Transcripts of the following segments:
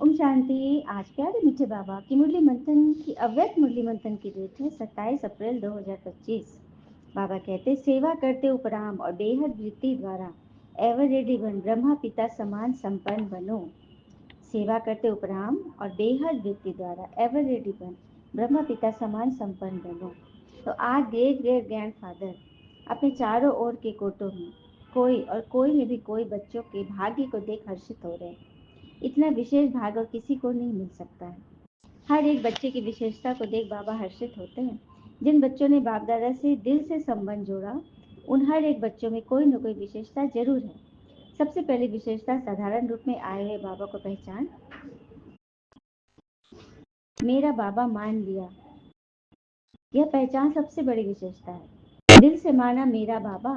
ओम शांति। आज क्या है मीठे बाबा की मुरली मंथन की अव्यक्त मुरली मंथन की डेट है 27 अप्रैल 2025। बाबा कहते सेवा करते उपराम और बेहद वृत्ति द्वारा एवर रेडी बन ब्रह्मा पिता समान संपन्न बनो। सेवा करते उपराम और बेहद वृत्ति द्वारा एवर रेडी बन ब्रह्मा पिता समान संपन्न बनो। तो आज ग्रेट ग्रेट ग्रैंड फादर अपने चारों ओर के कोटों में कोई में भी कोई बच्चों के भाग्य को देख हर्षित हो रहे हैं। इतना विशेष भाग और किसी को नहीं मिल सकता है। हर एक बच्चे की विशेषता को देख बाबा हर्षित होते हैं। जिन बच्चों ने बाप दादा से दिल से संबंध जोड़ा उन हर एक बच्चों में कोई न कोई विशेषता जरूर है। सबसे पहली विशेषता साधारण रूप में आए हुए बाबा को पहचान। मेरा बाबा मान लिया, यह पहचान सबसे बड़ी विशेषता है। दिल से माना मेरा बाबा,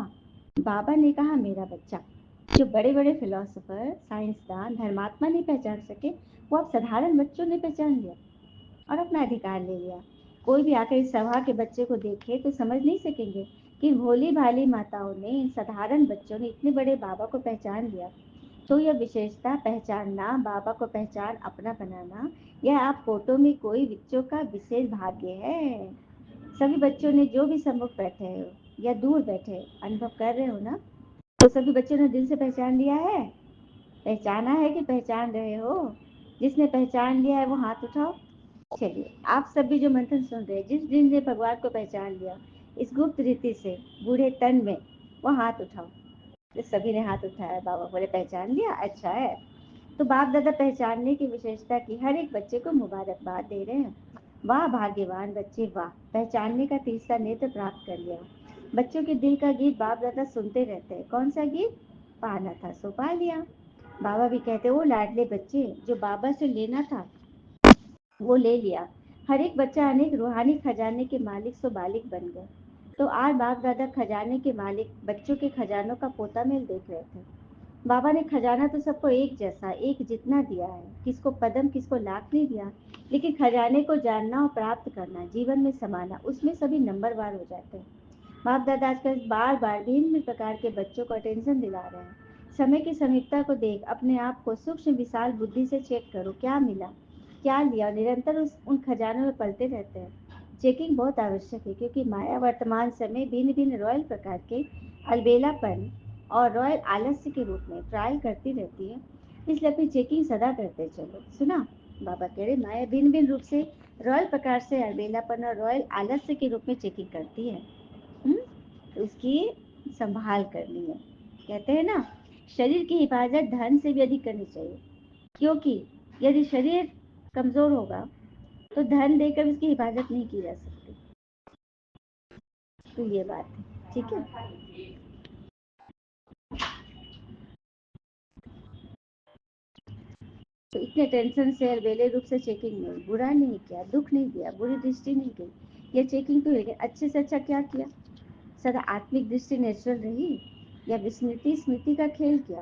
बाबा ने कहा मेरा बच्चा। जो बड़े बड़े फिलोसोफर, साइंसदान, धर्मात्मा नहीं पहचान सके वो अब साधारण बच्चों ने पहचान लिया और अपना अधिकार ले लिया। कोई भी आकर इस सभा के बच्चे को देखे तो समझ नहीं सकेंगे कि भोली भाली माताओं ने, इन साधारण बच्चों ने इतने बड़े बाबा को पहचान लिया। तो यह विशेषता पहचानना, बाबा को पहचान अपना बनाना, यह आप फोटो में कोई बच्चों का विशेष भाग्य है। सभी बच्चों ने जो भी सम्मुख बैठे हो या दूर बैठे अनुभव कर रहे हो ना, तो सभी बच्चों ने दिल से पहचान लिया है। पहचाना है कि पहचान रहे हो? जिसने पहचान लिया है वो हाथ उठाओ। चलिए, आप सभी जो मंथन सुन रहे हैं, जिस दिन ने भगवान को पहचान लिया इस गुप्त रीति से बूढ़े तन में, वो हाथ उठाओ। तो सभी ने हाथ उठाया। बाबा बोले पहचान लिया, अच्छा है। तो बाप दादा पहचानने की विशेषता की हर एक बच्चे को मुबारकबाद दे रहे हैं। वाह भाग्यवान बच्चे, वाह, पहचानने का तीसरा नेत्र प्राप्त कर लिया। बच्चों के दिल का गीत बाप दादा सुनते रहते हैं। कौन सा गीत? पाना था सो पा लिया। बाबा भी कहते वो लाडले बच्चे जो बाबा से लेना था वो ले लिया। हर एक बच्चा अनेक रूहानी खजाने के मालिक सो बालिक बन गए। तो आज बाप दादा खजाने के मालिक बच्चों के खजानों का पोता मेल देख रहे थे। बाबा ने खजाना तो सबको एक जैसा, एक जितना दिया है, किसको पदम किसको लाख नहीं दिया, लेकिन खजाने को जानना और प्राप्त करना, जीवन में समाना, उसमें सभी नंबरवार हो जाते हैं। बाप दादा आजकल बार बार भिन्न प्रकार के बच्चों को अटेंशन दिला रहे हैं। समय की समीपता को देख अपने आप को सूक्ष्म विशाल बुद्धि से चेक करो, क्या मिला, क्या लिया, और निरंतर उन खजानों में पलते रहते हैं। चेकिंग बहुत आवश्यक है क्योंकि माया वर्तमान समय भिन्न भिन्न रॉयल प्रकार के अलबेलापन और रॉयल आलस्य के रूप में ट्रायल करती रहती है। इसलिए अपनी चेकिंग सदा करते चलो। सुना? बाबा कह रहे माया भिन्न भिन्न रूप से रॉयल प्रकार से अलबेलापन और रॉयल आलस्य के रूप में चेकिंग करती है। तो उसकी संभाल करनी है। कहते हैं ना, शरीर की हिफाजत धन से भी अधिक करनी चाहिए, क्योंकि यदि शरीर कमजोर होगा तो धन देकर उसकी हिफाजत नहीं की जा सकती। तो ये बात है, ठीक है। तो इतने टेंशन से अलबेले रूप से चेकिंग नहीं, बुरा नहीं किया, दुख नहीं दिया, बुरी दृष्टि नहीं की, ये चेकिंग तो है। अच्छे से अच्छा क्या किया? सदा आत्मिक दृष्टि नेचुरल रही या विस्मृति स्मृति का खेल किया?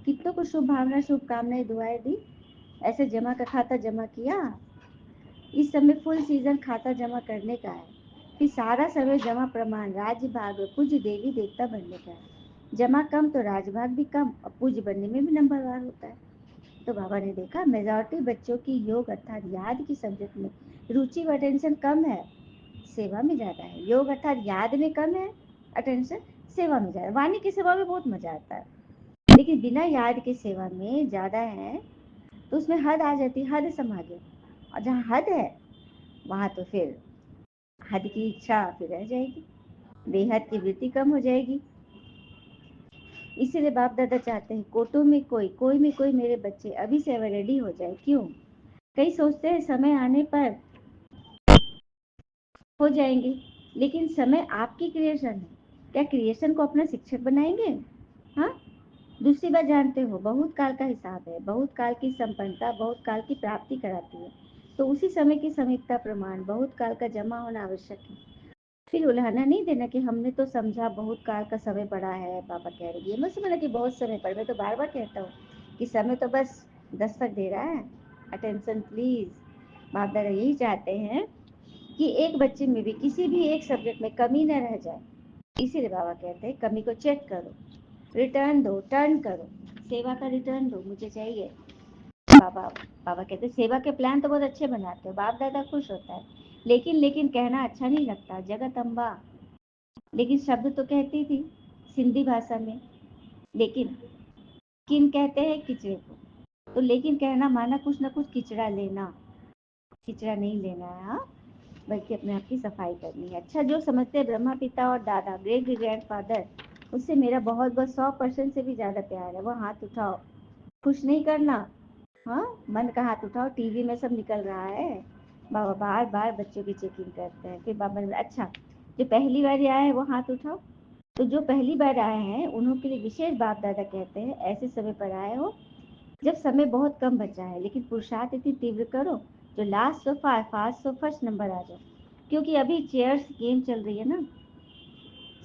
कितनों को शुभ भावना शुभकामनाएं दुआएं दी? ऐसे जमा का खाता जमा किया? इस समय फुल सीजन खाता जमा करने का है। फिर सारा समय जमा प्रमाण राज्य भाग पूज्य देवी देवता बनने का है। जमा कम तो राजभाग भी कम और पूज्य बनने में भी नंबरवार होता है। तो बाबा ने देखा मेजॉरिटी बच्चों की योग अर्थात याद की सब्जेक्ट में रुचि व अटेंशन कम है, सेवा में ज्यादा है। योग अर्थात याद में कम है, अटेंशन सेवा में ज्यादा। वाणी की सेवा में बहुत मजा आता है, लेकिन बिना याद की सेवा में ज्यादा है तो उसमें हद आ जाती है, हद समा गई। और जहाँ हद है वहां तो फिर हद की इच्छा फिर रह जाएगी, बेहद की वृत्ति कम हो जाएगी। इसीलिए बाप दादा चाहते हैं कोटो में कोई मेरे बच्चे अभी से रेडी हो जाए। क्यों? कई सोचते हैं समय आने पर हो जाएंगे, लेकिन समय आपकी क्रिएशन है। क्या क्रिएशन को अपना शिक्षक बनाएंगे? हाँ। दूसरी बात, जानते हो बहुत काल का हिसाब है, बहुत काल की संपन्नता बहुत काल की प्राप्ति कराती है। तो उसी समय की समीपता प्रमाण बहुत काल का जमा होना आवश्यक है। फिर उल्हाना नहीं देना कि हमने तो समझा बहुत काल का समय पड़ा है। पापा कह रही है मत समझना कि बहुत समय पड़ा। मैं तो बार बार कहता हूँ कि समय तो बस दस्तक दे रहा है। Attention please. बाप दादा यही चाहते हैं कि एक बच्चे में भी किसी भी एक सब्जेक्ट में कमी न रह जाए। इसीलिए बाबा कहते हैं कमी को चेक करो, रिटर्न दो, टर्न करो, सेवा का रिटर्न दो, मुझे चाहिए। बाबा बाबा कहते सेवा के प्लान तो बहुत अच्छे बनाते हो, बाप दादा खुश होता है, लेकिन लेकिन कहना अच्छा नहीं लगता, जगत अम्बा। लेकिन शब्द तो कहती थी सिंधी भाषा में, लेकिन किन कहते हैं किचड़े को, तो लेकिन कहना माना कुछ ना कुछ किचड़ा लेना, किचड़ा नहीं लेना है, हाँ, बल्कि अपने आप की सफाई करनी है। अच्छा, जो समझते हैं ब्रह्मा पिता और दादा, ग्रेट ग्रैंड फादर, उससे मेरा बहुत बहुत 100% से भी ज्यादा प्यार है। वो हाथ उठाओ, खुश नहीं करना, हाँ, मन का हाथ उठाओ, टीवी में सब निकल रहा है। बाबा बार बार बच्चों की चेकिंग करते हैं। फिर बाबा ने, अच्छा, जो पहली बार आए हैं वो हाथ उठाओ। तो जो पहली बार आए हैं उन्हों के लिए विशेष बाप दादा कहते हैं, ऐसे समय पर आए हो जब समय बहुत कम बचा है, लेकिन पुरुषार्थ इतनी तीव्र करो जो लास्ट सोफा फास्ट सो फर्स्ट नंबर आ जाओ। क्योंकि अभी चेयर्स गेम चल रही है ना,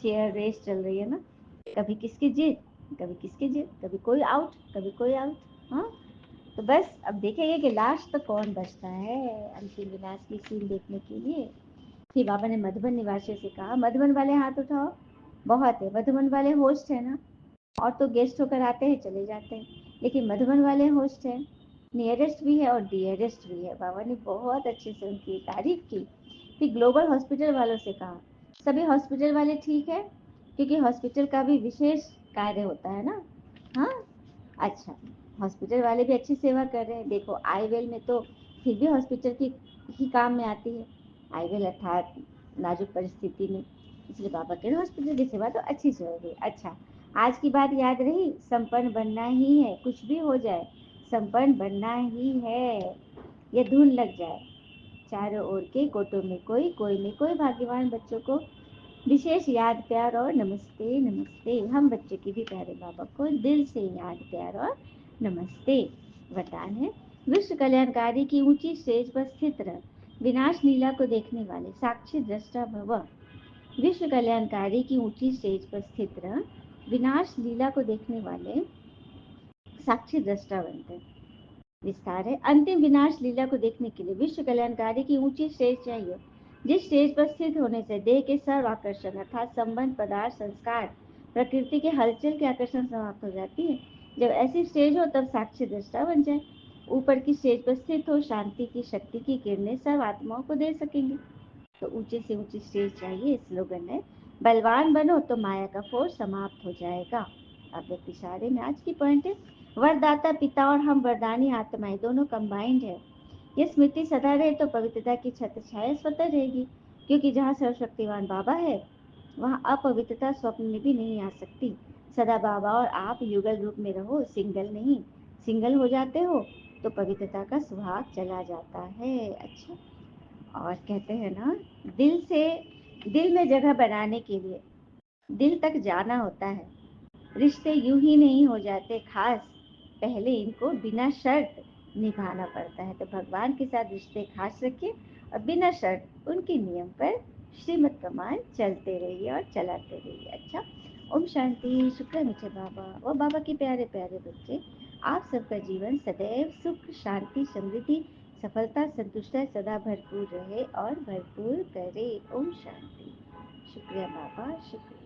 चेयर रेस चल रही है ना, कभी किसकी जीत, कभी किसकी जीत, कभी कोई आउट, कभी कोई आउट, हाँ। तो बस अब देखेंगे कि लास्ट तो कौन बचता है अंतिम विनाश की सीन देखने के लिए। फिर बाबा ने मधुबन निवासियों से कहा, मधुबन वाले हाथ उठाओ। बहुत है, मधुबन वाले होस्ट है ना, और तो गेस्ट होकर आते हैं चले जाते हैं, लेकिन मधुबन वाले होस्ट हैं, नियरेस्ट भी है और डियरेस्ट भी है। बाबा ने बहुत अच्छे से उनकी तारीफ की। फिर ग्लोबल हॉस्पिटल वालों से कहा, सभी हॉस्पिटल वाले ठीक है, क्योंकि हॉस्पिटल का भी विशेष कार्य होता है ना, हाँ। अच्छा, हॉस्पिटल वाले भी अच्छी सेवा कर रहे हैं। देखो आईवेल में तो फिर भी हॉस्पिटल की ही काम में आती है, आईवेल अर्थात नाजुक परिस्थिति में, इसलिए बाबा के हॉस्पिटल की सेवा तो अच्छी से हो गई। अच्छा, आज की बात याद रही, संपन्न बनना ही है, कुछ भी हो जाए संपन्न बनना ही है। ये धुन लग जाए, चारों ओर के कोटों में कोई, कोई में कोई भाग्यवान बच्चों को विशेष याद प्यार और नमस्ते नमस्ते। हम बच्चे की भी प्यारे बाबा को दिल से याद प्यार और नमस्ते। वरदान है, विश्व कल्याणकारी की ऊंची स्टेज पर स्थित रह, विनाश लीला को देखने वाले साक्षी दृष्टा भव। विश्व कल्याणकारी की ऊंची स्टेज पर स्थित रह, विनाश लीला को देखने वाले साक्षी दृष्टा बनते। विस्तार है, अंतिम विनाश लीला को देखने के लिए विश्व कल्याणकारी की ऊंची स्टेज चाहिए, जिस स्टेज पर स्थित होने से देह के सर्व आकर्षण अर्थात संबंध पदार्थ संस्कार प्रकृति के हलचल के आकर्षण समाप्त हो जाती है। जब ऐसी स्टेज हो तब साक्षी दृष्टा बन जाए। ऊपर की स्टेज पर स्थित हो, शांति की शक्ति की किरणें सर्व आत्माओं को दे सकेंगे। तो ऊंचे से ऊंची स्टेज चाहिए, स्लोगन है, बलवान बनो तो माया का फोर्स समाप्त हो जाएगा। अब व्यक्ति इशारे में आज की पॉइंट है, वरदाता पिता और हम वरदानी आत्माएं दोनों कंबाइंड है। ये स्मृति सदा रहे तो पवित्रता की छत्र छाया स्वतः रहेगी, क्योंकि जहाँ सर्वशक्तिवान बाबा है वहाँ अपवित्रता स्वप्न में भी नहीं आ सकती। सदा बाबा और आप युगल रूप में रहो, सिंगल नहीं। सिंगल हो जाते हो तो पवित्रता का सुहाग चला जाता है। अच्छा, और कहते हैं ना, दिल से दिल में जगह बनाने के लिए दिल तक जाना होता है। रिश्ते यूं ही नहीं हो जाते खास, पहले इनको बिना शर्त निभाना पड़ता है। तो भगवान के साथ रिश्ते खास रखिए और बिना शर्त उनके नियम पर श्रीमत प्रमाण चलते रहिए और चलाते रहिए। अच्छा, ओम शांति। शुक्र मीठे बाबा और बाबा के प्यारे प्यारे बच्चे, आप सबका जीवन सदैव सुख शांति समृद्धि सफलता संतुष्टि सदा भरपूर रहे और भरपूर करे। ओम शांति। शुक्रिया बाबा, शुक्रिया।